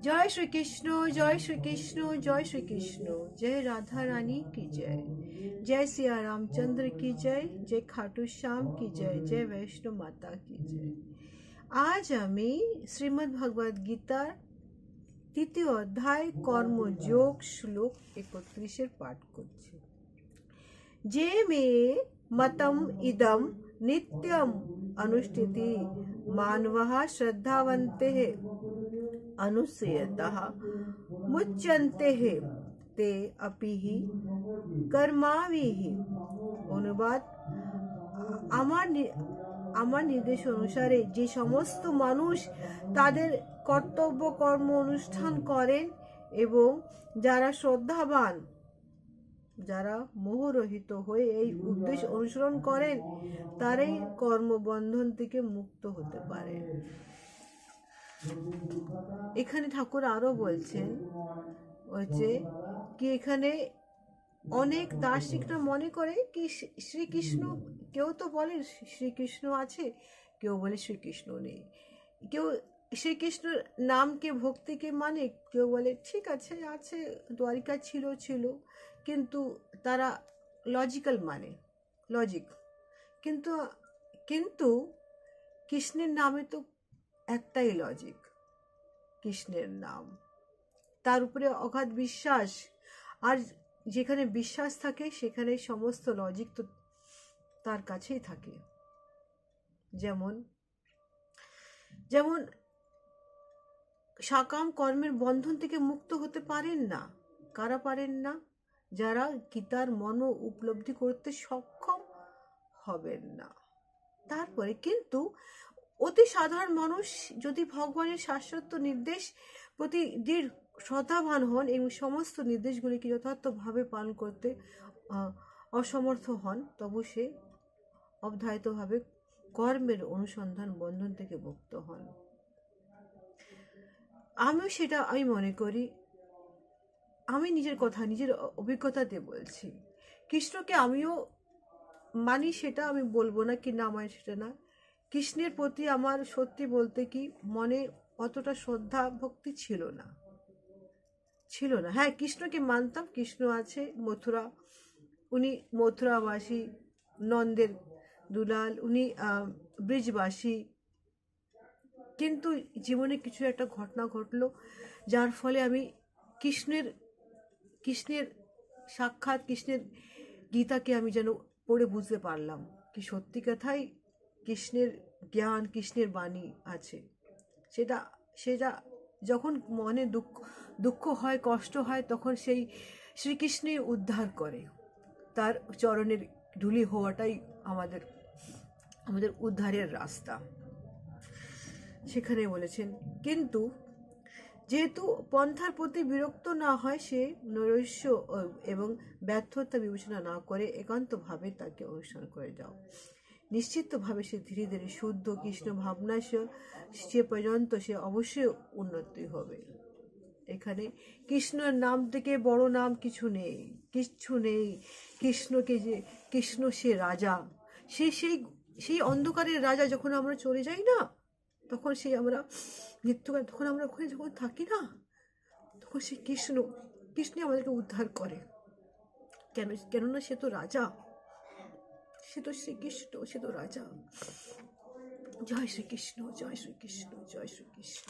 जय श्री कृष्ण, जय श्री कृष्ण, जय श्री कृष्ण। जय राधा रानी की जय, जय सिया रामचंद्र की जय, जय खाटू श्याम की जय, जय वैष्णो माता की जय। आज আমি শ্রীমদ্ ভগবদ গীতার তৃতীয় অধ্যায় কর্মযোগ শ্লোক 31 পাঠ করছি। যে মে मतम इदम नित्यम अनुष्ठिति मानवः श्रद्धावन्तेः अनुसेयतः मुच्यन्तेः ते अपि हि कर्माभिः। অনুবাদ, আমার নির্দেশ অনুসারে যে সমস্ত মানুষ তাদের কর্তব্য কর্ম অনুষ্ঠান করেন এবং যারা শ্রদ্ধাবান, যারা মোহরহিত হয়ে এই উদ্দেশ্য অনুসরণ করেন, তারাই কর্মবন্ধন থেকে মুক্ত হতে পারে। এখানে ঠাকুর আরো বলছেন হচ্ছে কি, এখানে অনেক দার্শনিকরা মনে করে কি শ্রীকৃষ্ণ, কেউ তো বলে শ্রীকৃষ্ণ আছে, কেউ বলে শ্রীকৃষ্ণ নেই, কেউ শ্রীকৃষ্ণের নামকে ভক্তিকে মানে, কেউ বলে ঠিক আছে আছে দ্বারিকা ছিল কিন্তু তারা লজিক্যাল মানে লজিক, কিন্তু কৃষ্ণের নামে তো একটাই লজিক, কৃষ্ণের নাম, তার উপরে অগাধ বিশ্বাস, আর যেখানে বিশ্বাস থাকে সেখানে সমস্ত লজিক তো তার কাছেই থাকে। যেমন সকাম কর্মের বন্ধন থেকে মুক্ত হতে পারেন না। কারা পারেন না? যারা গীতার মন উপলব্ধি করতে সক্ষম হবেন না। তারপরে কিন্তু অতি সাধারণ মানুষ যদি ভগবানের শাশ্বত নির্দেশ প্রতি দৃঢ় শ্রদ্ধাবান হন এবং সমস্ত নির্দেশগুলিকে যথার্থভাবে পালন করতে অসমর্থ হন, তবু সে অবধারিতভাবে কর্মের অনুসন্ধান বন্ধন থেকে মুক্ত হন। আমি মনে করি, আমি নিজের কথা নিজের অভিজ্ঞতাতে বলছি, কৃষ্ণকে আমিও মানি, সেটা আমি বলবো না কি না মানি সেটা না। কৃষ্ণের প্রতি আমার সত্যি বলতে কি মনে অতটা শ্রদ্ধা ভক্তি ছিল না। হ্যাঁ, কৃষ্ণকে মানতাম, কৃষ্ণ আছে মথুরা, উনি মথুরাবাসী, নন্দের দুলাল, উনি ব্রিজবাসী, কিন্তু জীবনে কিছু একটা ঘটনা ঘটলো যার ফলে আমি কৃষ্ণের সাক্ষাৎ, কৃষ্ণের গীতাকে আমি যেন পড়ে বুঝতে পারলাম কি সত্যি কথাই কৃষ্ণের জ্ঞান, কৃষ্ণের বাণী আছে। সেটা যখন মনে দুঃখ হয়, কষ্ট হয়, তখন সেই শ্রীকৃষ্ণই উদ্ধার করে। তার চরণের ধুলি হওয়াটাই আমাদের উদ্ধারের রাস্তা, সেখানে বলেছেন। কিন্তু যেহেতু পন্থার প্রতি বিরক্ত না হয়, সে নৈরাশ্য এবং ব্যর্থতা বিবেচনা না করে একান্তভাবে তাকে অনুসরণ করে যাও। নিশ্চিতভাবে সে ধীরে ধীরে শুদ্ধ কৃষ্ণ ভাবনা সে পর্যন্ত সে অবশ্যই উন্নতি হবে। এখানে কৃষ্ণের নাম থেকে বড় নাম কিচ্ছু নেই। কৃষ্ণ সে রাজা, সেই অন্ধকারের রাজা। যখন আমরা চলে যাই না, তখন আমরা মৃত্যুকাল, তখন আমরা ওখানে যখন থাকি না, তখন সেই কৃষ্ণ আমাদেরকে উদ্ধার করে। কেননা সে তো রাজা, সে তো শ্রীকৃষ্ণ, সে তো রাজা। জয় শ্রীকৃষ্ণ, জয় শ্রীকৃষ্ণ, জয় শ্রীকৃষ্ণ।